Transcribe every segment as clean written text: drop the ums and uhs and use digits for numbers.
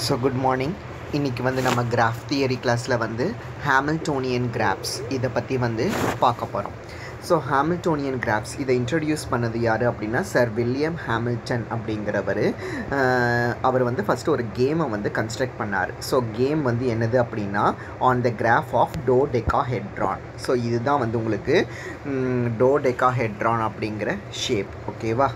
So good morning. இன்றைக்கி வந்து நம்ம கிராஃப் தியரி கிளாஸில் வந்து ஹாமில்டோனியன் கிராஃப்ஸ் இதை பற்றி வந்து பார்க்க போகிறோம். ஸோ ஹாமில்டோனியன் கிராஃப்ஸ் இதை இன்ட்ரடியூஸ் பண்ணது யார் அப்படின்னா சர் வில்லியம் ஹாமில்டன் அப்படிங்கிறவர். அவர் வந்து ஃபஸ்ட்டு ஒரு கேமை வந்து கன்ஸ்ட்ரக்ட் பண்ணார். ஸோ கேம் வந்து என்னது அப்படின்னா on the graph of dodecahedron. So இதுதான் வந்து உங்களுக்கு டோடெகாஹெட்ரான் அப்படிங்கிற ஷேப். ஓகேவா?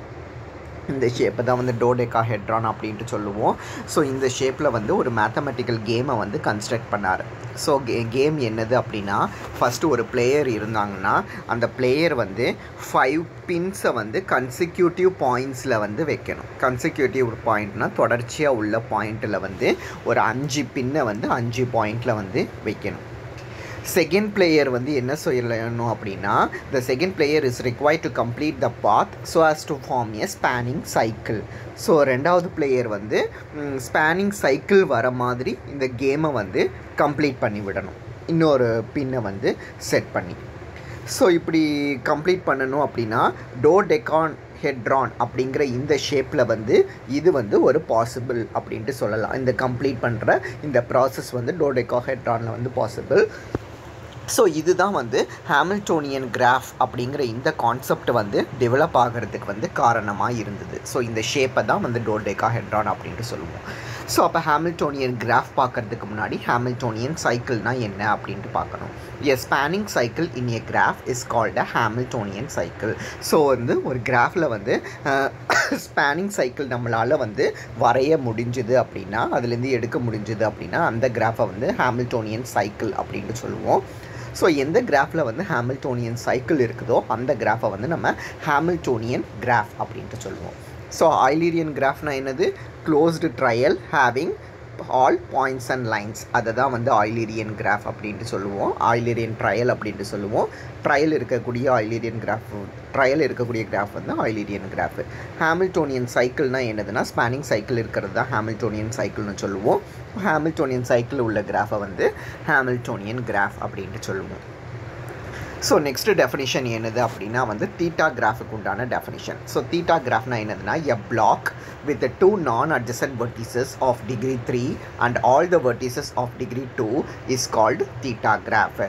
இந்த ஷேப்பை தான் வந்து டோடெகாஹெட்ரான் அப்படின்ட்டு சொல்லுவோம். ஸோ இந்த ஷேப்பில் வந்து ஒரு மேத்தமெட்டிக்கல் கேமை வந்து கன்ஸ்ட்ரக்ட் பண்ணார். ஸோ கேம் என்னது அப்படின்னா ஃபஸ்ட்டு ஒரு பிளேயர் இருந்தாங்கன்னா அந்த பிளேயர் வந்து 5 பின்ஸை வந்து கன்சிக்யூட்டிவ் பாயிண்ட்ஸில் வந்து வைக்கணும். கன்சிக்யூட்டிவ் பாயிண்ட்னால் தொடர்ச்சியாக உள்ள பாயிண்ட்டில் வந்து ஒரு 5 பின்னை வந்து 5 பாயிண்டில் வந்து வைக்கணும். செகண்ட் பிளேயர் வந்து என்ன சொல்லணும் அப்படின்னா the second player is required to complete the path so as to form a spanning cycle. So ரெண்டாவது பிளேயர் வந்து ஸ்பேனிங் சைக்கிள் வர மாதிரி இந்த கேமை வந்து கம்ப்ளீட் பண்ணி விடணும், இன்னொரு பின்னை வந்து செட் பண்ணி. ஸோ இப்படி கம்ப்ளீட் பண்ணணும் அப்படின்னா டோடெகாஹெட்ரான் அப்படிங்கிற இந்த ஷேப்பில் வந்து இது வந்து ஒரு பாசிபிள் அப்படின்ட்டு சொல்லலாம். இந்த கம்ப்ளீட் பண்ணுற இந்த ப்ராசஸ் வந்து டோடெகாஹெட்ரானில் வந்து பாசிபிள். ஸோ இதுதான் வந்து ஹாமில்டோனியன் கிராஃப் அப்படிங்கிற இந்த கான்செப்ட் வந்து டெவலப் ஆகிறதுக்கு வந்து காரணமாக இருந்தது. ஸோ இந்த ஷேப்பை தான் வந்து டோடெகாஹெட்ரான் அப்படின்ட்டு சொல்லுவோம். ஸோ அப்போ ஹாமில்டோனியன் கிராஃப் பார்க்குறதுக்கு முன்னாடி ஹாமில்டோனியன் சைக்கிள்னால் என்ன அப்படின்ட்டு பார்க்கணும். A spanning cycle in a graph is called a Hamiltonian cycle. So வந்து ஒரு கிராஃபில் வந்து ஸ்பேனிங் சைக்கிள் நம்மளால் வந்து வரைய முடிஞ்சுது அப்படின்னா, அதுலேருந்து எடுக்க முடிஞ்சுது அப்படின்னா அந்த கிராஃபை வந்து ஹாமில்டோனியன் சைக்கிள் அப்படின்ட்டு சொல்லுவோம். ஸோ எந்த கிராஃபில் வந்து ஹாமில்டோனியன் சைக்கிள் இருக்குதோ அந்த கிராஃபை வந்து நம்ம ஹாமில்டோனியன் கிராஃப் அப்படின்ட்டு சொல்லுவோம். ஸோ ஆய்லீரியன் கிராஃப்னால் என்னது? Closed trial having all points and lines, அதை தான் வந்து ஆய்லீரியன் கிராஃப் அப்படின்ட்டு சொல்லுவோம். ஆய்லீரியன் ட்ரையல் அப்படின்ட்டு சொல்லுவோம். ட்ரையல் இருக்கக்கூடிய கிராஃப் வந்து ஆய்லீரியன் கிராஃப். ஹாமில்டோனியன் சைக்கிள்னால் என்னதுன்னா ஸ்பேனிங் சைக்கிள் இருக்கிறது தான் ஹாமில்டோனியன் சைக்கிள்னு சொல்லுவோம். ஹாமில்டோனியன் சைக்கிள் உள்ள கிராஃபை வந்து ஹாமில்டோனியன் கிராஃப் அப்படின்ட்டு சொல்லுவோம். ஸோ நெக்ஸ்ட் டெஃபினிஷன் என்னது அப்படின்னா வந்து தீட்டா கிராஃபுக்கு உண்டான டெஃபினிஷன். ஸோ தீட்டா கிராஃப்னா என்னதுன்னா எ black with the 2 non-adjacent vertices of degree 3 and all the vertices of degree 2 is called theta graph.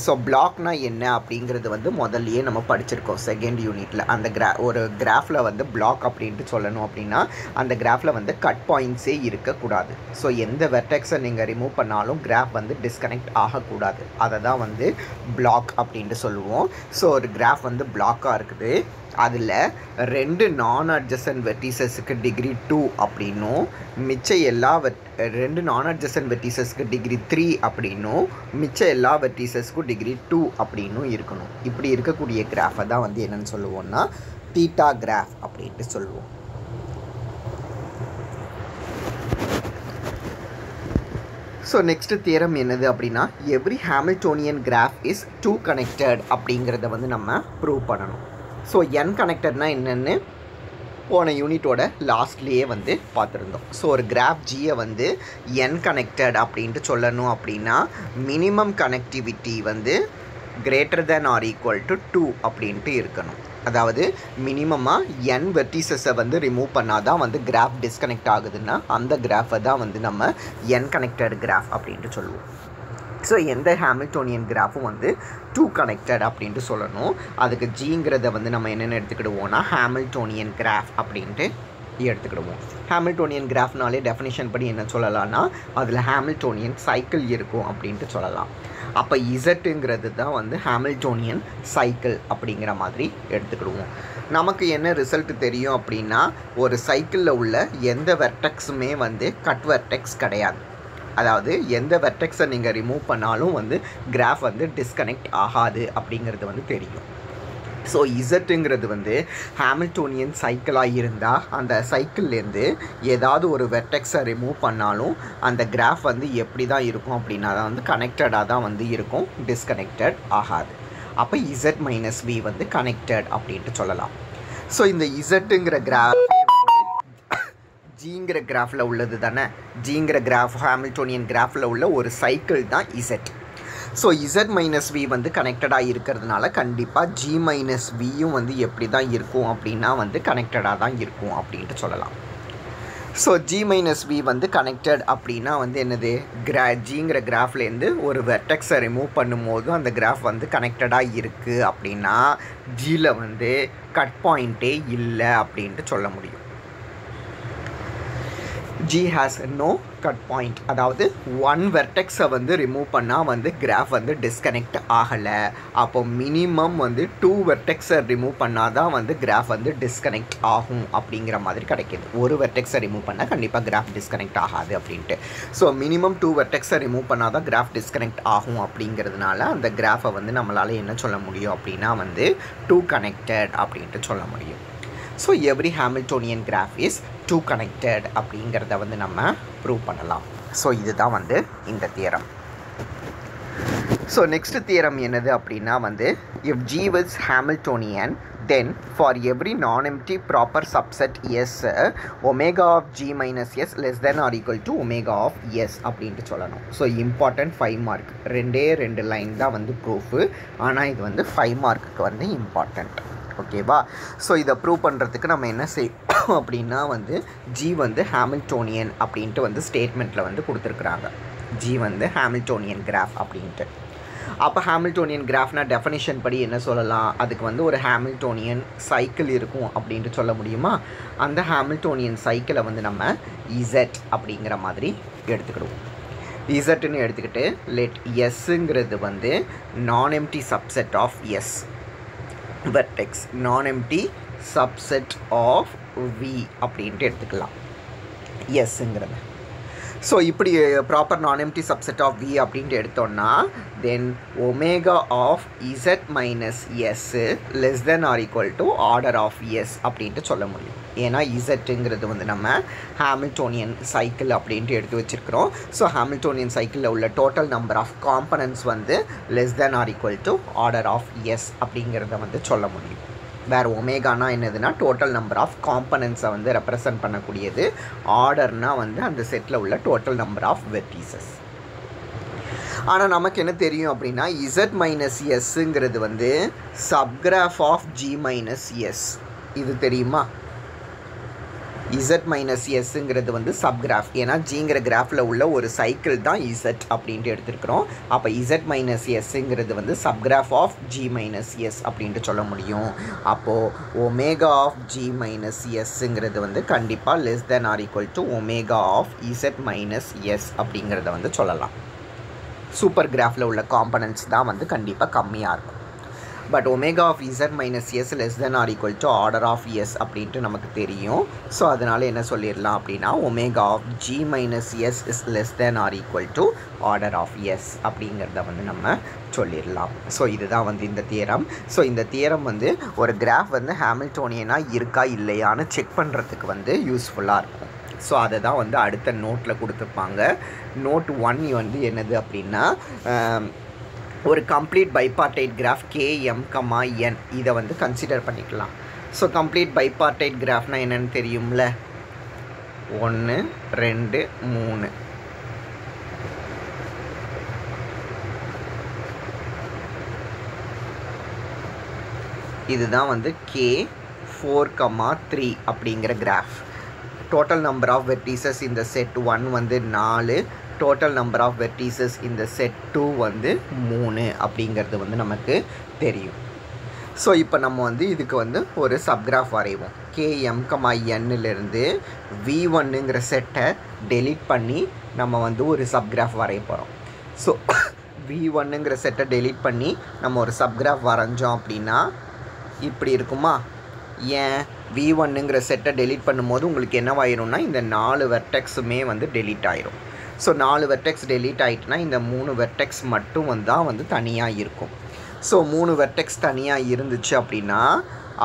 So பிளாக்னா என்ன அப்படிங்கிறது வந்து முதல்லையே நம்ம படிச்சிருக்கோம் செகண்ட் யூனிட்டில். அந்த ஒரு கிராஃபில் வந்து பிளாக் அப்படின்ட்டு சொல்லணும் அப்படின்னா அந்த கிராஃபில் வந்து கட் பாயிண்ட்ஸே இருக்கக்கூடாது. ஸோ எந்த வெர்டெக்ஸை நீங்கள் ரிமூவ் பண்ணாலும் கிராஃப் வந்து டிஸ்கனெக்ட் ஆகக்கூடாது. அதை தான் வந்து பிளாக் அப்படின்ட்டு சொல்லுவோம். ஸோ ஒரு கிராஃப் வந்து பிளாக்காக இருக்குது, அதில் 2 நான் அட்ஜசன்ட் வெர்டிசஸ்க்கு டிகிரி 2 அப்படின்னும் மிச்ச எல்லா 2 நான் அட்ஜசன்ட் வெர்டிசஸ்க்கு டிகிரி 3 அப்படின்னும் மிச்ச எல்லா வெர்டிசஸ்க்கும் டிகிரி 2 அப்படின்னும் இருக்கணும். இப்படி இருக்கக்கூடிய கிராஃபை தான் வந்து என்னென்னு சொல்லுவோம்னா தீட்டா கிராஃப் அப்படின்ட்டு சொல்லுவோம். ஸோ நெக்ஸ்ட் தியரம் என்னது அப்படின்னா every Hamiltonian graph is 2 connected அப்படிங்கிறத வந்து நம்ம ப்ரூவ் பண்ணணும். ஸோ n கனெக்டட்னா என்னென்னு போன யூனிட்டோட லாஸ்ட்லேயே வந்து பார்த்துருந்தோம். ஸோ ஒரு கிராஃப் ஜியை வந்து n கனெக்டட் அப்படின்ட்டு சொல்லணும் அப்படின்னா மினிமம் கனெக்டிவிட்டி வந்து greater than or equal to 2 அப்படின்ட்டு இருக்கணும். அதாவது மினிமமாக n வெர்டிசஸை வந்து ரிமூவ் பண்ணால் தான் வந்து கிராஃப் டிஸ்கனெக்ட் ஆகுதுன்னா அந்த கிராஃபை தான் வந்து நம்ம n கனெக்டட் கிராஃப் அப்படின்ட்டு சொல்லுவோம். ஸோ எந்த ஹாமில்டோனியன் கிராஃபும் வந்து 2 கனெக்டட் அப்படின்ட்டு சொல்லணும். அதுக்கு ஜிங்கிறத வந்து நம்ம என்னென்னு எடுத்துக்கிடுவோம்னா ஹாமில்டோனியன் கிராஃப் அப்படின்ட்டு எடுத்துக்கிடுவோம். ஹாமில்டோனியன் கிராஃப்னாலே டெஃபினிஷன் படி என்ன சொல்லலாம்னா அதில் ஹாமில்டோனியன் சைக்கிள் இருக்கும் அப்படின்ட்டு சொல்லலாம். அப்போ இசட்டுங்கிறது தான் வந்து ஹாமில்டோனியன் சைக்கிள் அப்படிங்கிற மாதிரி எடுத்துக்கிடுவோம். நமக்கு என்ன ரிசல்ட் தெரியும் அப்படின்னா ஒரு சைக்கிளில் உள்ள எந்த வெர்டெக்ஸுமே வந்து கட் வெர்டெக்ஸ் கிடையாது. அதாவது எந்த வெர்டெக்ஸை நீங்கள் ரிமூவ் பண்ணாலும் வந்து கிராஃப் வந்து டிஸ்கனெக்ட் ஆகாது அப்படிங்கிறது வந்து தெரியும். ஸோ இசட்டுங்கிறது வந்து ஹாமில்டோனியன் சைக்கிளாக இருந்தால் அந்த சைக்கிள்லேருந்து ஏதாவது ஒரு வெர்டெக்ஸை ரிமூவ் பண்ணாலும் அந்த கிராஃப் வந்து எப்படி தான் இருக்கும் அப்படின்னா தான் வந்து கனெக்டடாக தான் வந்து இருக்கும், டிஸ்கனெக்டட் ஆகாது. அப்போ இசட் மைனஸ் வி வந்து கனெக்டட் அப்படின்ட்டு சொல்லலாம். ஸோ இந்த இசட்டுங்கிற கிராஃப் ஜிங்கிற கிராஃபில் உள்ளது தானே. ஜிங்கிற கிராஃப் ஹாமில்டோனியன் கிராஃபில் உள்ள ஒரு சைக்கிள் தான் Z. So Z minus V வந்து கனெக்டடாக இருக்கிறதுனால கண்டிப்பாக ஜி மைனஸ் வியும் வந்து எப்படி தான் இருக்கும் அப்படின்னா வந்து கனெக்டடாக தான் இருக்கும் அப்படின்ட்டு சொல்லலாம். ஸோ ஜி மைனஸ் வி வந்து கனெக்டட் அப்படின்னா வந்து என்னது ஜிங்கிற கிராஃப்லேருந்து ஒரு வெர்டெக்ஸை ரிமூவ் பண்ணும்போது அந்த கிராஃப் வந்து கனெக்டடாக இருக்குது அப்படின்னா ஜியில் வந்து கட் பாயிண்ட்டே இல்லை அப்படின்ட்டு சொல்ல முடியும். G has no cut point, அதாவது ஒன் வெர்டெக்ஸை வந்து ரிமூவ் பண்ணால் வந்து கிராஃப் வந்து டிஸ்கனெக்ட் ஆகலை. அப்போ மினிமம் வந்து 2 வெர்டெக்ஸை ரிமூவ் பண்ணால் தான் வந்து கிராஃப் வந்து டிஸ்கனெக்ட் ஆகும் அப்படிங்கிற மாதிரி கிடைக்கிது. ஒரு வெர்டெக்ஸை ரிமூவ் பண்ணால் கண்டிப்பாக கிராஃப் டிஸ்கனெக்ட் ஆகாது அப்படின்ட்டு. ஸோ மினிமம் 2 வெர்டெக்ஸை ரிமூவ் பண்ணால் தான் கிராஃப் டிஸ்கனெக்ட் ஆகும் அப்படிங்கிறதுனால அந்த கிராஃபை வந்து நம்மளால் என்ன சொல்ல முடியும் அப்படின்னா வந்து 2 கனெக்டட் அப்படின்ட்டு சொல்ல முடியும். So every Hamiltonian graph is 2 connected அப்படிங்கிறத வந்து நம்ம ப்ரூவ் பண்ணலாம். ஸோ இதுதான் வந்து இந்த தியரம். ஸோ நெக்ஸ்ட் தியரம் என்னது அப்படின்னா வந்து if G is Hamiltonian then for every non-empty proper subset S omega of G minus S less than or equal to omega of S அப்படின்ட்டு சொல்லணும். ஸோ இம்பார்ட்டன்ட் 5 மார்க், 2 லைன் தான் வந்து proof. ஆனால் இது வந்து 5 மார்க்குக்கு வந்து இம்பார்ட்டண்ட். ஓகேவா? ஸோ இதை ப்ரூவ் பண்ணுறதுக்கு நம்ம என்ன செய்யணும் அப்படின்னா வந்து ஜி வந்து ஹாமில்டோனியன் அப்படின்ட்டு வந்து ஸ்டேட்மெண்ட்டில் வந்து கொடுத்துருக்குறாங்க. ஜி வந்து ஹாமில்டோனியன் கிராஃப் அப்படின்ட்டு. அப்போ ஹாமில்டோனியன் கிராஃப்னா டெஃபனிஷன் படி என்ன சொல்லலாம், அதுக்கு வந்து ஒரு ஹாமில்டோனியன் சைக்கிள் இருக்கும் அப்படின்ட்டு சொல்ல முடியுமா? அந்த ஹாமில்டோனியன் சைக்கிளை வந்து நம்ம இசட் அப்படிங்கிற மாதிரி எடுத்துக்கிடுவோம். இசட்னு எடுத்துக்கிட்டு லெட் எஸ்ஸுங்கிறது வந்து non empty subset of S vertex, non empty subset of V அப்படின்ட்டு எடுத்துக்கலாம் எஸ்ஸுங்கிறது. ஸோ இப்படி proper non empty subset of V அப்படின்ட்டு எடுத்தோன்னா then omega of Z minus S less than or equal to order of S அப்படின்ட்டு சொல்ல முடியும். ஏன்னா இசட்டுங்கிறது வந்து நம்ம ஹாமில்டோனியன் சைக்கிள் அப்படின்ட்டு எடுத்து வச்சுருக்கிறோம். ஸோ ஹாமில்டோனியன் சைக்கிளில் உள்ள டோட்டல் நம்பர் ஆஃப் காம்பனன்ட்ஸ் வந்து less than or equal to order of S அப்படிங்கிறத வந்து சொல்ல முடியும். வேறு ஒமேகானா என்னதுன்னா டோட்டல் நம்பர் ஆஃப் காம்பனன்ட்ஸை வந்து ரெப்ரசன்ட் பண்ணக்கூடியது. ஆர்டர்னால் வந்து அந்த செட்டில் உள்ள டோட்டல் நம்பர் ஆஃப் வெர்டிசஸ். ஆனால் நமக்கு என்ன தெரியும் அப்படின்னா இசட் மைனஸ் எஸ்ஸுங்கிறது வந்து subgraph of G minus S. இது தெரியுமா? இசட் மைனஸ் எஸ்ஸுங்கிறது வந்து சப்கிராஃப். ஏன்னா ஜிங்கிற கிராஃபில் உள்ள ஒரு சைக்கிள் தான் இசட் அப்படின்ட்டு எடுத்துருக்கிறோம். அப்போ இசட் மைனஸ் எஸ்ஸுங்கிறது வந்து subgraph of G minus S அப்படின்ட்டு சொல்ல முடியும். அப்போது ஒமேகா ஆஃப் ஜி மைனஸ் எஸ்ஸுங்கிறது வந்து கண்டிப்பாக less than or equal to omega of Z minus S அப்படிங்கிறத வந்து சொல்லலாம். சூப்பர் கிராஃபில் உள்ள காம்பனன்ட்ஸ் தான் வந்து கண்டிப்பாக கம்மியாக இருக்கும். But omega of Z minus S less than or equal to order of S அப்படின்ட்டு நமக்கு தெரியும். ஸோ அதனால் என்ன சொல்லிடலாம் அப்படின்னா omega of G minus S is less than or equal to order of S அப்படிங்கிறத வந்து நம்ம சொல்லிடலாம். ஸோ இதுதான் வந்து இந்த தியரம். ஸோ இந்த தியரம் வந்து ஒரு கிராஃப் வந்து ஹாமில்டோனியனாக இருக்கா இல்லையான்னு செக் பண்ணுறதுக்கு வந்து யூஸ்ஃபுல்லாக இருக்கும். ஸோ அதை தான் வந்து அடுத்த நோட்டில் கொடுத்துருப்பாங்க. நோட் 1 வந்து என்னது அப்படின்னா ஒரு கம்ப்ளீட் பைபார்டைட் கிராஃப் KM, N இதை வந்து கன்சிடர் பண்ணிக்கலாம். ஸோ கம்ப்ளீட் பைபார்டைட் கிராஃப்னா என்னென்னு தெரியும்ல, 1 2 3. இதுதான் வந்து K4, 3 அப்படிங்கிற graph. Total number of vertices இந்த செட் 1 வந்து 4, டோட்டல் நம்பர் ஆஃப் வெர்டிசஸ் இந்த செட் 2 வந்து 3 அப்படிங்கிறது வந்து நமக்கு தெரியும். ஸோ இப்போ நம்ம வந்து இதுக்கு வந்து ஒரு சப்கிராஃப் வரைவோம். KM, Nலேருந்து V1ங்கிற செட்டை டெலீட் பண்ணி நம்ம வந்து ஒரு சப்கிராஃப் வரைய போகிறோம். ஸோ V1ங்கிற செட்டை டெலீட் பண்ணி நம்ம ஒரு சப்கிராஃப் வரைஞ்சோம் அப்படின்னா இப்படி இருக்குமா? ஏன் V1ங்கிற செட்டை டெலீட் பண்ணும்போது உங்களுக்கு என்னவாயிரும்னா இந்த 4 வெர்டெக்ஸுமே வந்து டெலீட் ஆயிரும். ஸோ 4 வெர்டெக்ஸ் டெலீட் ஆகிட்டுனா இந்த 3 வெர்டெக்ஸ் மட்டும் வந்து தனியாக இருக்கும். ஸோ 3 வெர்டெக்ஸ் தனியாக இருந்துச்சு அப்படின்னா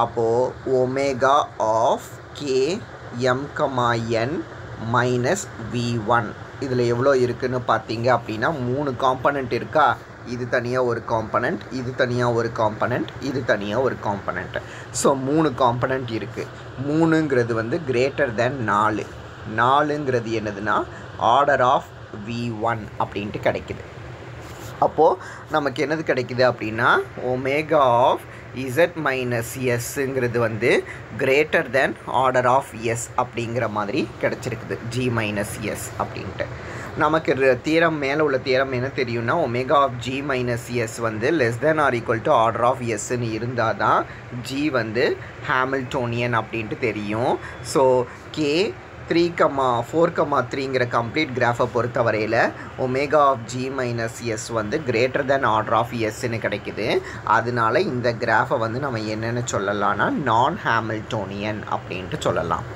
அப்போது omega of KM, N minus V1 இதில் எவ்வளோ இருக்குதுன்னு பார்த்தீங்க அப்படின்னா 3 காம்பனண்ட் இருக்கா? இது தனியாக ஒரு காம்பனண்ட், இது தனியாக ஒரு காம்பனண்ட், இது தனியாக ஒரு காம்பனண்ட். ஸோ 3 காம்பனண்ட் இருக்குது. 3ங்கிறது வந்து கிரேட்டர் தென் 4. 4ங்கிறது என்னதுன்னா ஆர்டர் ஆஃப் V1 அப்படின்ட்டு கிடைக்குது. அப்போது நமக்கு என்னது கிடைக்குது அப்படின்னா ஒமேகா ஆஃப் z மைனஸ் எஸ்ங்கிறது வந்து greater than order of S அப்படிங்கிற மாதிரி கிடச்சிருக்குது ஜி மைனஸ் எஸ் அப்படின்ட்டு. நமக்கு தியரம் மேலே உள்ள தியரம் என்ன தெரியும்னா omega of G minus S வந்து less than or equal to order of எஸ்ன்னு இருந்தால் தான் ஜி வந்து ஹாமில்டோனியன் அப்படின்ட்டு தெரியும். ஸோ கே 3,4,3ங்கிற கம்ப்ளீட் கிராஃபை பொறுத்த வரையில் omega of G minus S வந்து கிரேட்டர் தேன் ஆர்டர் ஆஃப் எஸ்ன்னு கிடைக்குது. அதனால இந்த கிராஃபை வந்து நம்ம என்னென்னு சொல்லலாம்னா நான் ஹாமில்டோனியன் அப்படின்ட்டு சொல்லலாம்.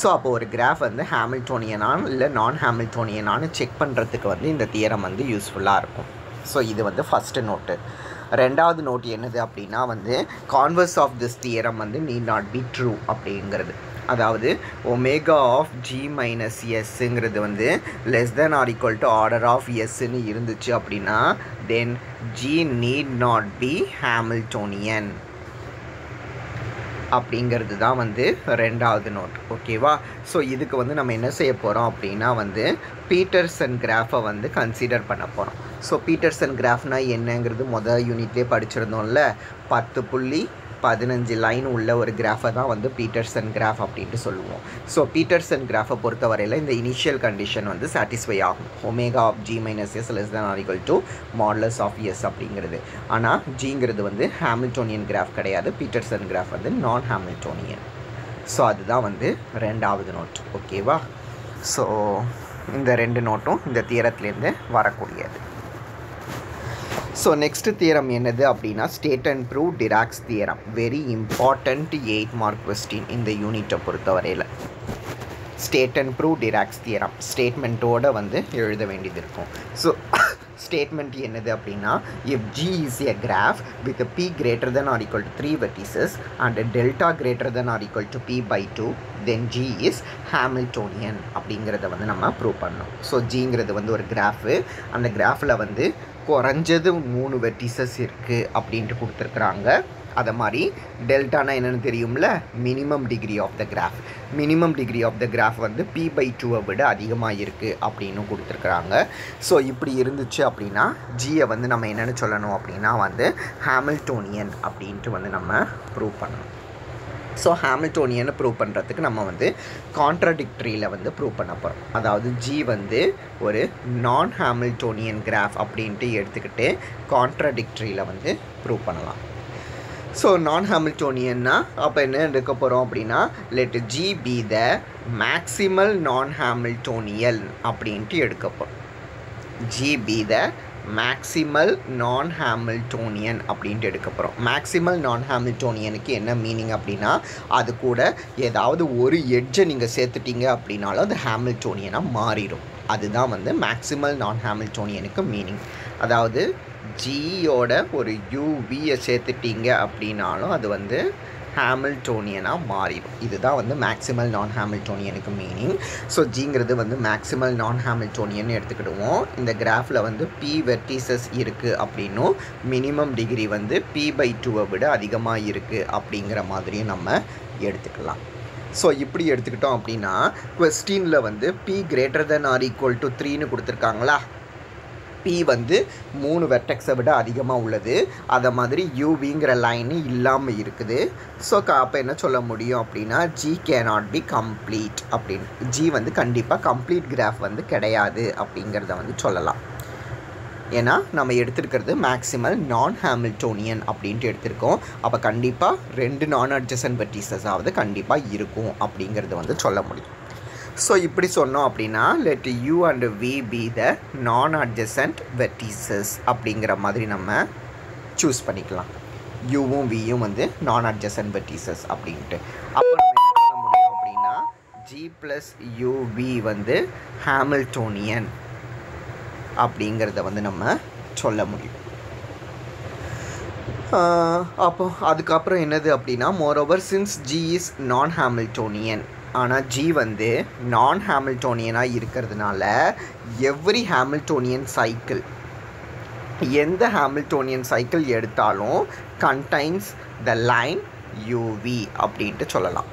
ஸோ அப்போது ஒரு கிராஃப் வந்து ஹாமில்டோனியனான இல்லை நான் ஹாமில்டோனியனானு செக் பண்ணுறதுக்கு வந்து இந்த தியரம் வந்து யூஸ்ஃபுல்லாக இருக்கும். ஸோ இது வந்து ஃபஸ்ட்டு நோட்டு. ரெண்டாவது நோட் என்னது அப்படின்னா வந்து கான்வர்ஸ் ஆஃப் திஸ் தியரம் வந்து நீட் நாட் பி ட்ரூ அப்படிங்கிறது. அதாவது ஒமேகா ஆஃப் ஜி மைனஸ் எஸ்ங்கிறது வந்து less than or equal to order of எஸ்ன்னு இருந்துச்சு அப்படின்னா then G need not be Hamiltonian அப்படிங்கிறது தான் வந்து ரெண்டாவது நோட். ஓகேவா? ஸோ இதுக்கு வந்து நம்ம என்ன செய்ய போகிறோம் அப்படின்னா வந்து பீட்டர்சன் கிராஃபை வந்து கன்சிடர் பண்ண போகிறோம். ஸோ பீட்டர்சன் கிராஃப்னால் என்னங்கிறது மொதல் யூனிட்லேயே படிச்சிருந்தோம்ல. 10.15 லைன் உள்ள ஒரு கிராஃபை தான் வந்து பீட்டர்சன் கிராஃப் அப்படின்ட்டு சொல்லுவோம். ஸோ பீட்டர்சன் கிராஃபை பொறுத்த வரையில் இந்த இனிஷியல் கண்டிஷன் வந்து சாட்டிஸ்ஃபை ஆகும். Omega of G minus S less than or equal to modulus of S அப்படிங்கிறது. ஆனால் ஜிங்கிறது வந்து ஹாமில்டோனியன் கிராஃப் கிடையாது. பீட்டர்சன் கிராஃப் வந்து நான் ஹாமில்டோனியன். ஸோ அதுதான் வந்து ரெண்டாவது நோட். ஓகேவா? ஸோ இந்த ரெண்டு நோட்டும் இந்த தியரத்துலேருந்து வரக்கூடியது. ஸோ நெக்ஸ்ட்டு தியரம் என்னது அப்படின்னா state and prove Dirac's theorem. Very important 8 mark question இந்த யூனிட்டை பொறுத்த வரையில். State and prove Dirac's theorem ஸ்டேட்மெண்ட்டோடு வந்து எழுத வேண்டியது இருக்கும். ஸோ ஸ்டேட்மெண்ட் என்னது அப்படின்னா if G is a graph with a P greater than or equal to 3 vertices and a delta greater than or equal to P by 2 then G is Hamiltonian அப்படிங்கிறத வந்து நம்ம ப்ரூவ் பண்ணோம். So ஜிங்கிறது வந்து ஒரு graph. அந்த கிராஃபில் வந்து குறைஞ்சது 3 vertices இருக்குது அப்படின்ட்டு கொடுத்துருக்குறாங்க. அதை மாதிரி டெல்டானா என்னென்னு தெரியும்ல, minimum degree of the graph. Minimum degree of the graph வந்து P by 2 விட அதிகமாக இருக்குது அப்படின்னு கொடுத்துருக்குறாங்க. ஸோ இப்படி இருந்துச்சு அப்படின்னா ஜியை வந்து நம்ம என்னென்னு சொல்லணும் அப்படின்னா வந்து ஹாமில்டோனியன் அப்படின்ட்டு வந்து நம்ம ப்ரூவ் பண்ணணும். ஸோ ஹாமில்டோனியனை ப்ரூவ் பண்ணுறதுக்கு நம்ம வந்து கான்ட்ராடிக்டரியில் வந்து ப்ரூவ் பண்ண போகிறோம். அதாவது ஜி வந்து ஒரு நான் ஹாமில்டோனியன் கிராஃப் அப்படின்ட்டு எடுத்துக்கிட்டு கான்ட்ராடிக்டரியில் வந்து ப்ரூவ் பண்ணலாம். ஸோ நான் ஹாமில்டோனியன்னா அப்போ என்ன எடுக்க போகிறோம் அப்படின்னா லெட் ஜி பி த மேக்சிமல் நான் ஹாமில்டோனியல் அப்படின்ட்டு எடுக்க போகிறோம். ஜி பி த மேக்சிமல் நான் ஹாமில்டோனியன் அப்படின்ட்டு எடுக்க போகிறோம். மேக்சிமல் நான் ஹாமில்டோனியனுக்கு என்ன மீனிங் அப்படின்னா அது கூட ஏதாவது ஒரு எட்ஜை நீங்கள் சேர்த்துட்டீங்க அப்படின்னாலும் அது ஹாமில்டோனியனாக மாறிடும். அதுதான் வந்து மேக்சிமல் நான் ஹாமில்டோனியனுக்கு மீனிங். அதாவது ஜியோட ஒரு யூவியை சேர்த்துட்டீங்க அப்படின்னாலும் அது வந்து ஹாமில்டோனியனாக மாறிடும். இதுதான் வந்து மேக்சிமல் நான் ஹாமில்டோனியனுக்கு மீனிங். ஸோ ஜிங்கிறது வந்து மேக்சிமல் நான் ஹாமில்டோனியன் எடுத்துக்கிடுவோம். இந்த கிராஃபில் வந்து P வெர்டிசஸ் இருக்குது அப்படின்னும் மினிமம் டிகிரி வந்து P by 2 விட அதிகமாக இருக்குது அப்படிங்கிற மாதிரியும் நம்ம எடுத்துக்கலாம். ஸோ இப்படி எடுத்துக்கிட்டோம் அப்படின்னா கொஸ்டினில் வந்து P greater than or equal to 3ன்னு கொடுத்துருக்காங்களா. P வந்து 3 வெர்டெக்ஸை விட அதிகமாக உள்ளது. அதை மாதிரி யூவிங்கிற லைனு இல்லாமல் இருக்குது. ஸோ அப்போ என்ன சொல்ல முடியும் அப்படின்னா G cannot be complete அப்படின்னு. G வந்து கண்டிப்பாக கம்ப்ளீட் கிராஃப் வந்து கிடையாது அப்படிங்கிறத வந்து சொல்லலாம். ஏன்னா நம்ம எடுத்துருக்கிறது மேக்சிமல் நான் ஹாமில்டோனியன் அப்படின்ட்டு எடுத்திருக்கோம். அப்போ கண்டிப்பாக 2 நான் அட்ஜசன்ட் வெர்டிசஸாவது கண்டிப்பாக இருக்கும் அப்படிங்கிறது வந்து சொல்ல முடியும். ஸோ இப்படி சொன்னோம் அப்படின்னா let U and V be the நான் அட்ஜசன்ட் வெர்டிசஸ் அப்படிங்கிற மாதிரி நம்ம சூஸ் பண்ணிக்கலாம். யூவும் வியும் வந்து நான் அட்ஜசன்ட் வெர்டிசஸ் அப்படின்ட்டு. அப்போ நம்ம என்ன சொல்ல முடியும் அப்படின்னா G + UV வந்து ஹாமில்டோனியன் அப்படிங்கிறத வந்து நம்ம சொல்ல முடியும். அப்போ அதுக்கப்புறம் என்னது அப்படின்னா மோரோவர் சின்ஸ் G இஸ் நான் ஹாமில்டோனியன். ஆனால் G வந்து நான் ஹாமில்டோனியனாக இருக்கிறதுனால எவ்ரி ஹாமில்டோனியன் சைக்கிள் எந்த ஹாமில்டோனியன் சைக்கிள் எடுத்தாலும் கண்டைன்ஸ் த லைன் UV அப்படின்ட்டு சொல்லலாம்.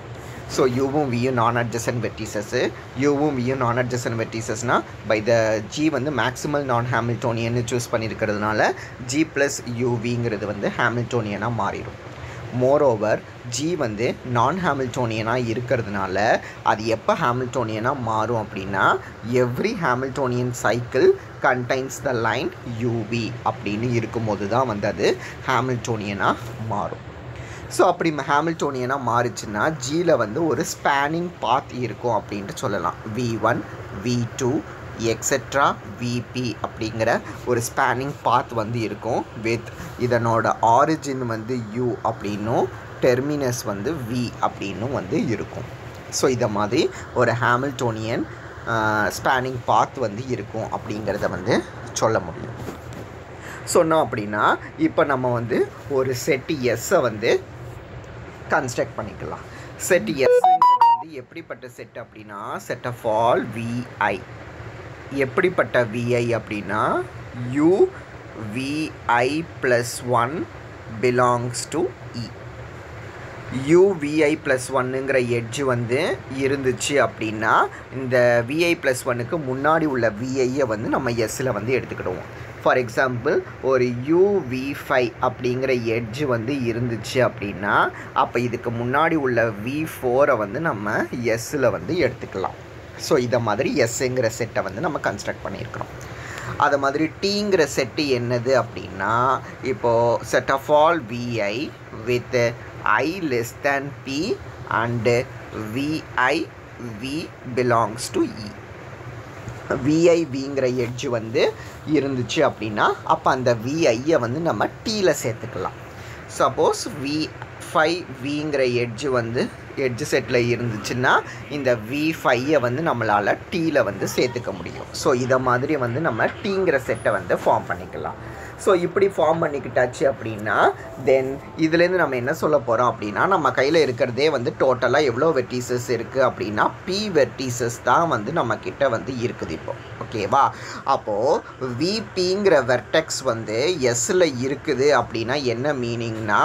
ஸோ யூவும் வியும் நான் அட்ஜசன்ட் வெர்டிசஸ்ஸு. யூவும் வியும் non adjacent வெர்டிசஸ்னால் by the G வந்து மேக்சிமல் நான் ஹாமில்டோனியன்னு சூஸ் பண்ணியிருக்கிறதுனால G + UVங்கிறது வந்து ஹாமில்டோனியனாக மாறிடும். மோரோவர் ஜி வந்து நான் ஹாமில்டோனியனாக இருக்கிறதுனால அது எப்போ ஹாமில்டோனியனாக மாறும் அப்படின்னா every Hamiltonian cycle contains the line UV அப்படின்னு இருக்கும்போது தான் வந்து அது ஹாமில்டோனியனாக மாறும். ஸோ அப்படி ஹாமில்டோனியனாக மாறிச்சுன்னா ஜியில் வந்து ஒரு ஸ்பேனிங் பாத் இருக்கும் அப்படின்ட்டு சொல்லலாம். V1 V2 எக்ஸெட்ரா விபி அப்படிங்கிற ஒரு ஸ்பேனிங் பாத் வந்து இருக்கும். வித் இதனோட ஆரிஜின் வந்து U அப்படின்னும் டெர்மினஸ் வந்து V அப்படின்னும் வந்து இருக்கும். ஸோ இதை மாதிரி ஒரு ஹாமில்டோனியன் ஸ்பேனிங் பாத் வந்து இருக்கும் அப்படிங்கிறத வந்து சொல்ல முடியும். சொன்னோம் அப்படின்னா இப்போ நம்ம வந்து ஒரு செட் எஸ்ஸை வந்து கன்ஸ்ட்ரக்ட் பண்ணிக்கலாம். செட் எஸ்ங்கிறது வந்து எப்படிப்பட்ட செட் அப்படின்னா செட் ஆஃப் ஆல் விஐ. எப்படிப்பட்ட விஐ அப்படின்னா U V I plus 1 belongs to E. U V I plus 1ங்கிற எட்ஜு வந்து இருந்துச்சு அப்படின்னா இந்த விஐ ப்ளஸ் 1க்கு முன்னாடி உள்ள விஐயை வந்து நம்ம எஸ்ஸில் வந்து எடுத்துக்கிடுவோம். ஃபார் எக்ஸாம்பிள் ஒரு UV5 அப்படிங்கிற எட்ஜு வந்து இருந்துச்சு அப்படின்னா அப்போ இதுக்கு முன்னாடி உள்ள V4 வந்து நம்ம எஸ்ஸில் வந்து எடுத்துக்கலாம். ஸோ இதை மாதிரி எஸ்ஸுங்கிற செட்டை வந்து நம்ம கன்ஸ்ட்ரக்ட் பண்ணியிருக்கிறோம். அது மாதிரி டீங்கிற செட்டு என்னது அப்படின்னா இப்போது set of all V I with I less than P and VI V belongs to E. VI Vங்கிற எட்ஜு வந்து இருந்துச்சு அப்படின்னா அப்போ அந்த VIயை வந்து நம்ம டீயில் சேர்த்துக்கலாம். சப்போஸ் V5Vங்கிற எட்ஜு வந்து எட்ஜு செட்டில் இருந்துச்சுன்னா இந்த V5ஐ வந்து நம்மளால் டீயில் வந்து சேர்த்துக்க முடியும். ஸோ இதை மாதிரி வந்து நம்ம டீங்கிற செட்டை வந்து ஃபார்ம் பண்ணிக்கலாம். ஸோ இப்படி ஃபார்ம் பண்ணிக்கிட்டாச்சு அப்படின்னா தென் இதுலேருந்து நம்ம என்ன சொல்ல போகிறோம் அப்படின்னா நம்ம கையில் இருக்கிறதே வந்து டோட்டலாக எவ்வளோ வெர்டிசஸ் இருக்குது அப்படின்னா P வெர்டிசஸ் தான் வந்து நம்மக்கிட்ட வந்து இருக்குது இப்போ. ஓகேவா? அப்போது VPங்கிற வெர்டெக்ஸ் வந்து எஸ்ஸில் இருக்குது அப்படின்னா என்ன மீனிங்னா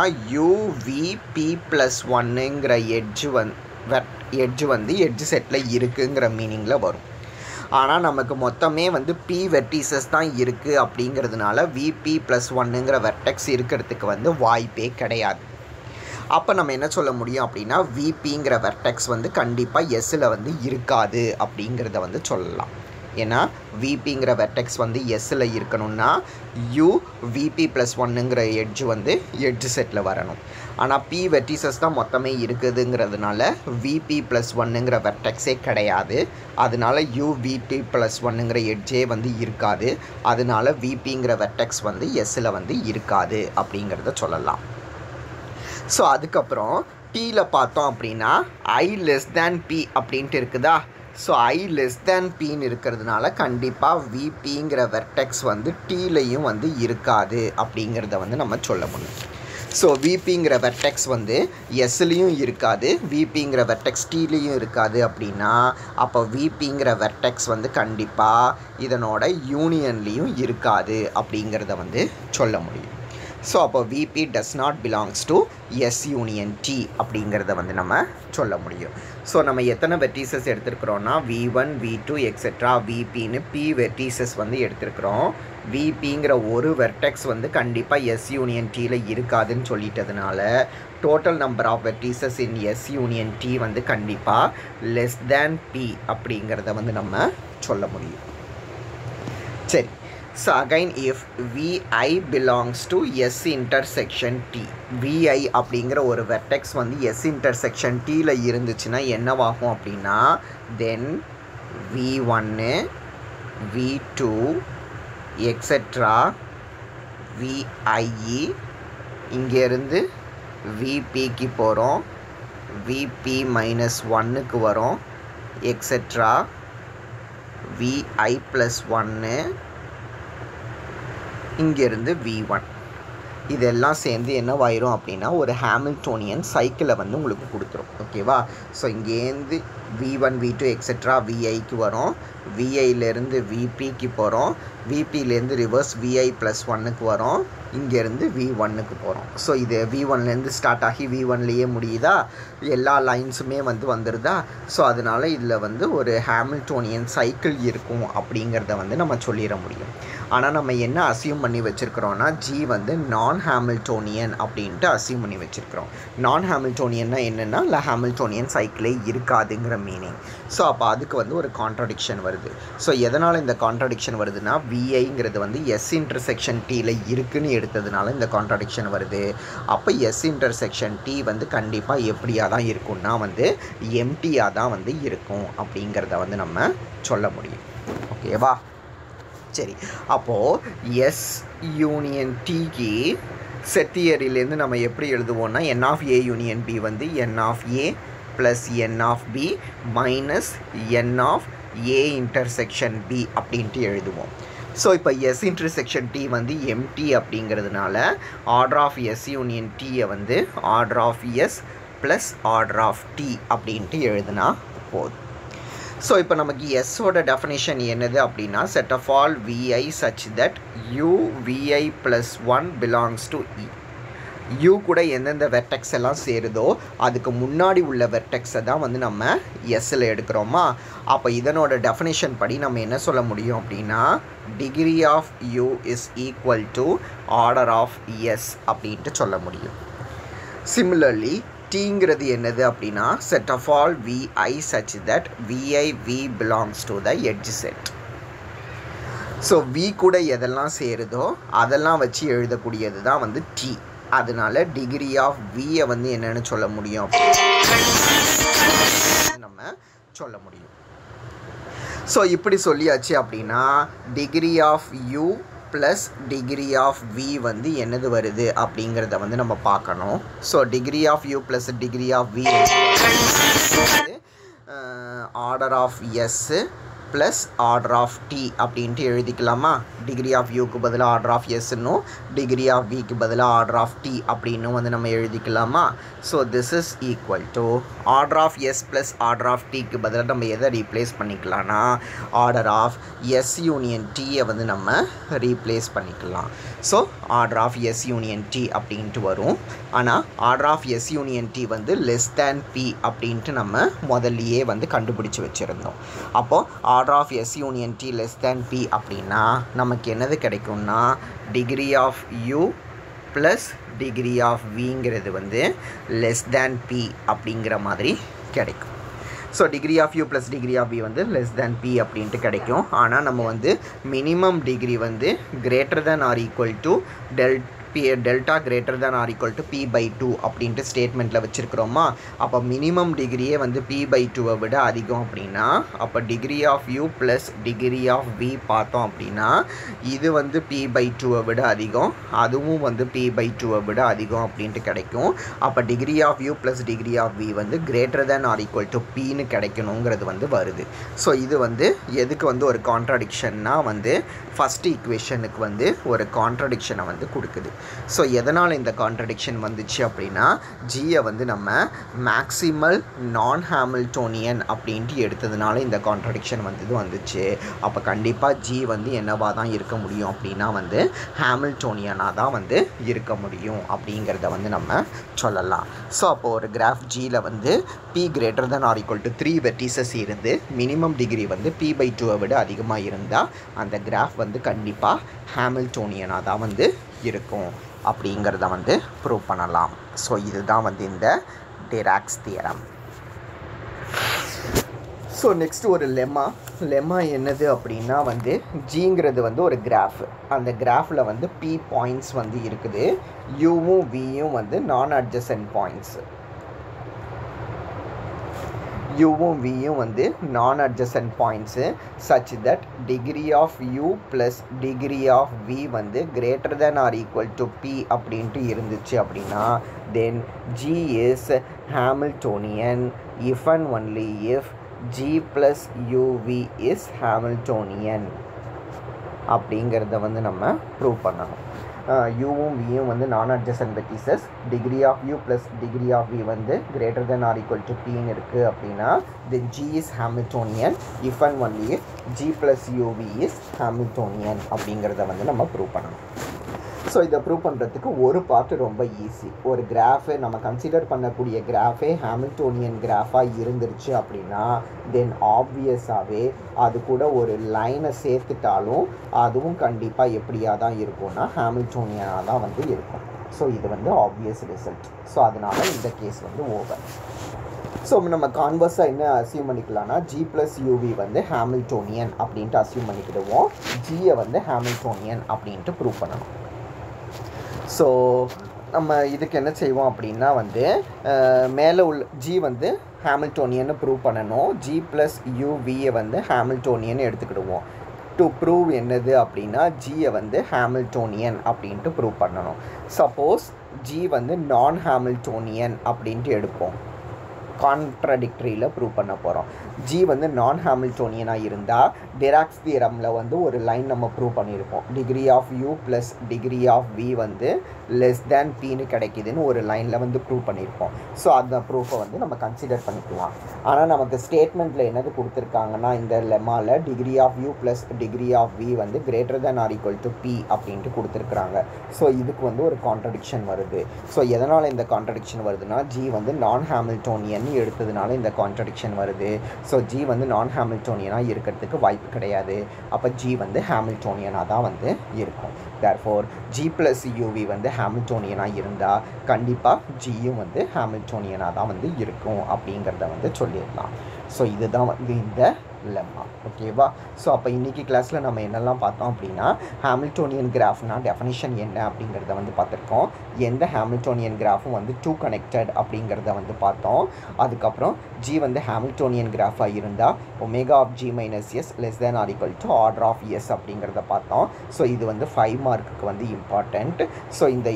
UVP ப்ளஸ் 1ங்கிற எட்ஜு வந்து எட்ஜு செட்டில் இருக்குங்கிற மீனிங்கில் வரும். ஆனால் நமக்கு மொத்தமே வந்து P வெர்டிசஸ் தான் இருக்குது அப்படிங்கிறதுனால VP ப்ளஸ் 1ங்கிற வெர்டெக்ஸ் இருக்கிறதுக்கு வந்து வாய்ப்பே கிடையாது. அப்போ நம்ம என்ன சொல்ல முடியும் அப்படின்னா VPங்கிற வெர்டெக்ஸ் வந்து கண்டிப்பாக எஸ்ஸில் வந்து இருக்காது அப்படிங்கிறத வந்து சொல்லலாம். ஏன்னா VPங்கிற வெர்டெக்ஸ் வந்து எஸ்ஸில் இருக்கணும்னா UVP ப்ளஸ் 1ங்கிற எட்ஜு வந்து எட்ஜு செட்டில் வரணும். ஆனால் P வெர்டிசஸ் தான் மொத்தமே இருக்குதுங்கிறதுனால VP ப்ளஸ் 1ங்கிற வெர்டெக்ஸே கிடையாது. அதனால UVP ப்ளஸ் 1ங்கிற எட்ஜே வந்து இருக்காது. அதனால VPங்கிற வெர்டெக்ஸ் வந்து எஸ்ஸில் வந்து இருக்காது அப்படிங்கிறத சொல்லலாம். ஸோ அதுக்கப்புறம் Tயில் பார்த்தோம் அப்படின்னா I less than P அப்படின்ட்டு இருக்குதா? ஸோ I less than Pன்னு இருக்கிறதுனால கண்டிப்பாக VPங்கிற வெர்டெக்ஸ் வந்து Tலையும் வந்து இருக்காது அப்படிங்கிறத வந்து நம்ம சொல்ல முடியும். ஸோ VPங்கிற வெர்டெக்ஸ் வந்து எஸ்லையும் இருக்காது, VPங்கிற வெர்டெக்ஸ் Tலையும் இருக்காது அப்படின்னா அப்போ VPங்கிற வெர்டெக்ஸ் வந்து கண்டிப்பாக இதனோட யூனியன்லேயும் இருக்காது அப்படிங்கிறத வந்து சொல்ல முடியும். ஸோ அப்போ VP does not belongs to S union T அப்படிங்கிறத வந்து நம்ம சொல்ல முடியும். ஸோ நம்ம எத்தனை வெர்டிசஸ் எடுத்துருக்குறோன்னா V1 V2 எக்ஸெட்ரா VPன்னு P வெர்டிசஸ் வந்து எடுத்துருக்குறோம். VPங்கிற ஒரு வெர்டெக்ஸ் வந்து கண்டிப்பாக எஸ் யூனியன் Tயில் இருக்காதுன்னு சொல்லிட்டதுனால total number of vertices in S union T வந்து கண்டிப்பாக லெஸ் தேன் P அப்படிங்கிறத வந்து நம்ம சொல்ல முடியும். சரி, so again if VI belongs to S intersection T, VI அப்படிங்கிற ஒரு வெர்டெக்ஸ் வந்து எஸ் இன்டர்செக்ஷன் Tயில் இருந்துச்சுன்னா என்னவாகும் அப்படின்னா தென் V1 V2 எக்ஸெட்ரா VI இங்கேருந்து VPக்கு போகிறோம், VP மைனஸ் 1க்கு வரும் எக்ஸெட்ரா VI ப்ளஸ் 1 இங்கேருந்து V1 இதெல்லாம் சேர்ந்து என்னவாயிரும் அப்படின்னா ஒரு ஹாமில்டோனியன் சைக்கிளை வந்து உங்களுக்கு கொடுத்துரும். ஓகேவா? ஸோ இங்கேருந்து v1 v2 எக்ஸெட்ரா viக்கு வரும். viலேருந்து vpக்கு போகிறோம். vpலேருந்து ரிவர்ஸ் vi + 1க்கு வரும். இங்கேருந்து v1க்கு போகிறோம். ஸோ இது v1லேருந்து ஸ்டார்ட் ஆகி v1லேயே முடியுதா, எல்லா லைன்ஸுமே வந்துடுதா. ஸோ அதனால் இதில் ஒரு ஹாமில்டோனியன் சைக்கிள் இருக்கும் அப்படிங்கிறத நம்ம சொல்லிட முடியும். ஆனால் நம்ம என்ன அசியூம் பண்ணி வச்சுருக்கிறோன்னா ஜி நான் ஹாமில்டோனியன் அப்படின்ட்டு அசியூம் பண்ணி வச்சுருக்கிறோம். நான் ஹாமில்டோனியன்னா என்னென்னா இல்லை ஹாமில்டோனியன் சைக்கிளே இருக்காதுங்கிற மீனிங். ஸோ அப்போ அதுக்கு ஒரு கான்ட்ரடிக்ஷன் வருது. ஸோ எதனால் இந்த கான்ட்ரடிக்ஷன் வருதுன்னா விஐங்கிறது எஸ் இன்டர்செக்ஷன் டீயில் இருக்குதுன்னு எடுத்ததுனால இந்த கான்ட்ரடிக்ஷன் வருது. அப்போ எஸ் இன்டர்செக்ஷன் டி கண்டிப்பாக எப்படியாக தான் இருக்குன்னா எம்டியாக தான் இருக்கும் அப்படிங்கிறத நம்ம சொல்ல முடியும். ஓகேவா? சரி, அப்போது எஸ் யூனியன் டிக்கு செட் தியரியிலேருந்து நம்ம எப்படி எழுதுவோம்னா N of A union B N of A plus N of B minus N of A intersection B அப்படின்ட்டு எழுதுவோம். ஸோ இப்போ எஸ் இன்டர்செக்ஷன் டி எம்டி அப்படிங்கிறதுனால ஆர்டர் ஆஃப் எஸ் யூனியன் டீயை order of S plus order of T அப்படின்ட்டு எழுதுனா போதும். So இப்போ நமக்கு எஸ்ஸோட டெஃபினேஷன் என்னது அப்படின்னா set of all V I such that U V I plus 1 belongs to E. யூ கூட எந்தெந்த வெர்டெக்ஸ் எல்லாம் சேருதோ அதுக்கு முன்னாடி உள்ள வெர்டெக்ஸை தான் நம்ம எஸ்ஸில் எடுக்கிறோமா. அப்போ இதனோட டெஃபினேஷன் படி நம்ம என்ன சொல்ல முடியும் அப்படின்னா degree of U is equal to order of S அப்படின்ட்டு சொல்ல முடியும். சிமிலர்லி டீங்கிறது என்னது அப்படின்னா set of all V I such that V I V belongs to the edge set. So V கூட எதெல்லாம் சேருதோ அதெல்லாம் வச்சு எழுதக்கூடியது தான் டி. அதனால டிகிரி ஆஃப் வியை என்னென்னு சொல்ல முடியும் நம்ம சொல்ல முடியும். ஸோ இப்படி சொல்லியாச்சு அப்படின்னா degree of U plus degree of V என்னது வருது அப்படிங்கிறத நம்ம பார்க்கணும். So degree of U plus degree of V order of S plus order of T அப்படின்ட்டு எழுதிக்கலாமா. டிகிரி ஆஃப் யூக்கு பதிலாக ஆர்டர் ஆஃப் எஸ்ன்னும் டிகிரி ஆஃப் விக்கு பதிலாக ஆர்டர் ஆஃப் டி அப்படின்னும் நம்ம எழுதிக்கலாமா. So this is equal to order of S plus order of டிக்கு பதிலாக நம்ம எதை ரீப்ளேஸ் பண்ணிக்கலாம்னா ஆர்டர் ஆஃப் எஸ் யூனியன் டீயை நம்ம ரீப்ளேஸ் பண்ணிக்கலாம். So order of S union T அப்படின்ட்டு வரும். ஆனால் order of S union T less than P அப்படின்ட்டு நம்ம முதல்லையே கண்டுபிடிச்சி வச்சுருந்தோம். அப்போது order of S union T less than P அப்படின்னா நமக்கு என்னது கிடைக்கும்னா degree of U plus degree of விங்கிறது லெஸ் தேன் பி அப்படிங்கிற மாதிரி கிடைக்கும். So degree of U plus degree of V less than P அப்படின்ட்டு கிடைக்கும். ஆனால் நம்ம minimum degree greater than or equal to delta greater than or equal to p/2 அப்படின்ட்டு ஸ்டேட்மெண்ட்டில் வச்சுருக்கிறோமா. அப்போ மினிமம் டிகிரியே p/2 விட அதிகம் அப்படின்னா அப்போ degree of U plus degree of V பார்த்தோம் அப்படின்னா இது p/2 விட அதிகம், அதுவும் p/2 விட அதிகம் அப்படின்ட்டு கிடைக்கும். அப்போ degree of U plus degree of V greater than or equal to பின்னு கிடைக்கணுங்கிறது வருது. ஸோ இது எதுக்கு ஒரு கான்ட்ராடிக்ஷன்னா ஃபஸ்ட் ஈக்குவேஷனுக்கு ஒரு கான்ட்ராடிக்ஷனை கொடுக்குது. ஸோ எதனால் இந்த கான்ட்ரடிக்ஷன் வந்துச்சு அப்படின்னா ஜியை நம்ம மேக்ஸிமல் நான் ஹாமில்டோனியன் அப்படின்ட்டு எடுத்ததுனால இந்த கான்ட்ரடிக்ஷன் வந்துச்சு. அப்போ கண்டிப்பாக ஜி என்னவாக தான் இருக்க முடியும் அப்படின்னா ஹாமில்டோனியனாக தான் இருக்க முடியும் அப்படிங்கிறத நம்ம சொல்லலாம். ஸோ அப்போது ஒரு கிராஃப் ஜியில் P greater than or equal to 3 vertices இருந்து மினிமம் டிகிரி p/2 விட அதிகமாக இருந்தால் அந்த கிராஃப் கண்டிப்பாக ஹாமில்டோனியனாக தான் இருக்கும் அப்படிங்கிறத ப்ரூவ் பண்ணலாம். ஸோ இதுதான் இந்த டிராக்ஸ் தியரம். ஸோ நெக்ஸ்ட் ஒரு லெம்மா என்னது அப்படின்னா ஜிங்கிறது ஒரு கிராஃப். அந்த கிராஃபில் பி பாயிண்ட்ஸ் இருக்குது, யூவும் வியும் நான் அட்ஜசன்ட் பாயிண்ட்ஸ். யூவும் வியும் non adjacent points such that degree of U plus degree of V greater than or equal to P அப்படின்ட்டு இருந்துச்சு அப்படின்னா then G is Hamiltonian if and only if G plus U V is Hamiltonian அப்படிங்கிறத நம்ம prove பண்ணணும். யூவும் வியும் வந்து non adjacent vertices, degree of U plus degree of V வந்து greater than or equal to பின்னு இருக்குது அப்படின்னா then G is Hamiltonian if and only if G plus U V is Hamiltonian அப்படிங்கிறத வந்து நம்ம ப்ரூவ் பண்ணணும். ஸோ இதை ப்ரூவ் பண்ணுறதுக்கு ஒரு பார்ட்டு ரொம்ப ஈஸி. ஒரு கிராஃபு நம்ம கன்சிடர் பண்ணக்கூடிய கிராஃபே ஹாமில்டோனியன் கிராஃபாக இருந்துருச்சு அப்படின்னா தென் ஆப்வியஸாகவே அது கூட ஒரு லைனை சேர்த்துட்டாலும் அதுவும் கண்டிப்பாக எப்படியாக தான் இருக்கும்னா ஹாமில்டோனியனாக தான் வந்து இருக்கும். ஸோ இது வந்து ஆப்வியஸ் ரிசல்ட். ஸோ அதனால் இந்த கேஸ் வந்து ஓவர். ஸோ நம்ம கான்வர்ஸாக என்ன அசியூம் பண்ணிக்கலாம்னா ஜி ப்ளஸ் யூவி வந்து ஹாமில்டோனியன் அப்படின்ட்டு அசியூம் பண்ணிக்கிடுவோம். ஜியை வந்து ஹாமில்டோனியன் அப்படின்ட்டு ப்ரூவ் பண்ணணும். ஸோ நம்ம இதுக்கு என்ன செய்வோம் அப்படின்னா வந்து மேலே உள்ள ஜி வந்து ஹாமில்டோனியன்னு ப்ரூவ் பண்ணணும். ஜி ப்ளஸ் யூவியை வந்து ஹாமில்டோனியன் எடுத்துக்கிடுவோம். டு ப்ரூவ் என்னது அப்படின்னா ஜியை வந்து ஹாமில்டோனியன் அப்படின்ட்டு ப்ரூவ் பண்ணணும். சப்போஸ் ஜி வந்து நான் ஹாமில்டோனியன் அப்படின்ட்டு எடுப்போம். கான்ட்ரடிக்டரியில் ப்ரூவ் பண்ண போகிறோம். ஜி வந்து நான் ஹாமில்டோனியனாக இருந்தால் டிராக்ஸ் தியரமில் வந்து ஒரு லைன் நம்ம ப்ரூவ் பண்ணியிருப்போம். Degree of U plus degree of V வந்து லெஸ் தேன் பின்னு கிடைக்குதுன்னு ஒரு லைனில் வந்து ப்ரூவ் பண்ணியிருப்போம். ஸோ அந்த ப்ரூஃபை வந்து நம்ம கன்சிடர் பண்ணிக்கலாம். ஆனால் நமக்கு ஸ்டேட்மெண்ட்டில் என்னது கொடுத்துருக்காங்கன்னா இந்த லெமாவில் degree of U plus degree of V வந்து greater than or equal to P அப்படின்ட்டு கொடுத்துருக்குறாங்க. ஸோ இதுக்கு வந்து ஒரு கான்ட்ரடிக்ஷன் வருது. ஸோ எதனால் இந்த கான்ட்ரடிக்ஷன் வருதுன்னா ஜி வந்து நான் ஹாமில்டோனியன் எடுத்ததுனால இந்த கான்ட்ரடிக்ஷன் வருது. ஸோ ஜி வந்து நான் ஹாமில்டோனியனாக இருக்கிறதுக்கு வாய்ப்பு கிடையாது. அப்போ ஜி வந்து ஹாமில்டோனியனாக தான் வந்து இருக்கும். தேர்ஃபோர் ஜி ப்ளஸ் யூவி வந்து ஹாமில்டோனியனாக இருந்தால் கண்டிப்பாக ஜியும் வந்து ஹாமில்டோனியனாக தான் வந்து இருக்கும் அப்படிங்கிறத வந்து சொல்லிடலாம். ஸோ இதுதான் வந்து இந்த லெம்மா. ஓகேவா? ஸோ அப்போ இன்றைக்கி கிளாஸில் நம்ம என்னெல்லாம் பார்த்தோம் அப்படின்னா ஹாமில்டோனியன் கிராஃப்னா டெஃபினிஷன் என்ன அப்படிங்கிறத வந்து பார்த்துருக்கோம். எந்த ஹாமில்டோனியன் கிராஃபும் வந்து டூ கனெக்டட் அப்படிங்கிறத வந்து பார்த்தோம். அதுக்கப்புறம் ஜி வந்து ஹாமில்டோனியன் கிராஃபாக இருந்தால் omega of G minus S less than or equal to order of S அப்படிங்கிறத பார்த்தோம். ஸோ இது வந்து 5 மார்க்குக்கு வந்து இம்பார்ட்டண்ட். ஸோ இந்த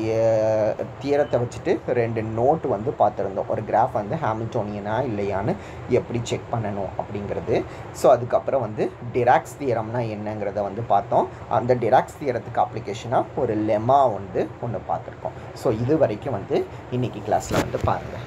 தியரத்தை வச்சுட்டு 2 நோட் வந்து பார்த்துருந்தோம். ஒரு கிராஃப் வந்து ஹாமில்டோனியனா இல்லையான்னு எப்படி செக் பண்ணணும் அப்படிங்கிறது. ஸோ அதுக்கப்புறம் வந்து டிராக்ஸ் தியரம்னா என்னங்கிறத வந்து பார்த்தோம். அந்த டிராக்ஸ் தியரத்துக்கு அப்ளிகேஷனாக ஒரு லெமா வந்து ஒன்று பார்த்துருக்கோம். ஸோ இது வரைக்கும் வந்து இன்றைக்கி கிளாஸில் வந்து பாருங்கள்.